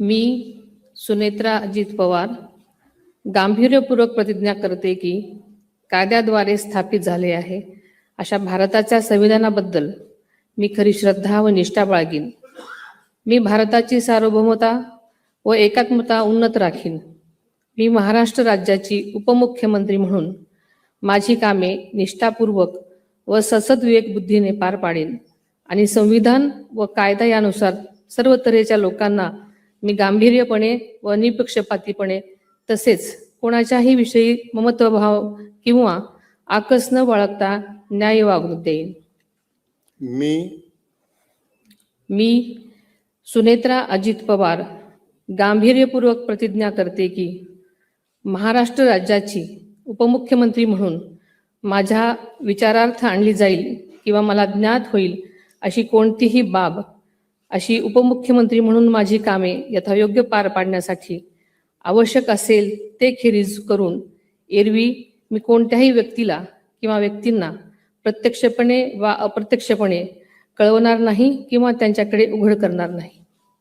मी सुनेत्रा अजित पवार गांभीर्यपूर्वक प्रतिज्ञा करते की कायद्याद्वारे स्थापित झाले आहे अशा भारताच्या संविधानाबद्दल मी खरी श्रद्धा व निष्ठा बाळगीन. मी भारताची सार्वभौमता व एकात्मता उन्नत राखीन. मी महाराष्ट्र राज्याची उपमुख्यमंत्री म्हणून माझी कामे निष्ठापूर्वक व ससद्विवेक बुद्धीने पार पाडेन आणि संविधान व कायदा यानुसार सर्व तऱ्हेच्या लोकांना मी गांभीर्यपणे व निपक्षपातीपणे तसेच कोणाच्याही विषयी ममत्वभाव किंवा आकस न बाळगता न्याय वागणूक देईन. मी सुनेत्रा अजित पवार गांभीर्यपूर्वक प्रतिज्ञा करते की महाराष्ट्र राज्याची उपमुख्यमंत्री म्हणून माझ्या विचारार्थ आणली जाईल किंवा मला ज्ञात होईल अशी कोणतीही बाब अशी उपमुख्यमंत्री म्हणून माझी कामे यथायोग्य पार पाडण्यासाठी आवश्यक असेल ते खेरीज करून एरवी मी कोणत्याही व्यक्तीला किंवा व्यक्तींना प्रत्यक्षपणे वा अप्रत्यक्षपणे कळवणार नाही किंवा त्यांच्याकडे उघड करणार नाही.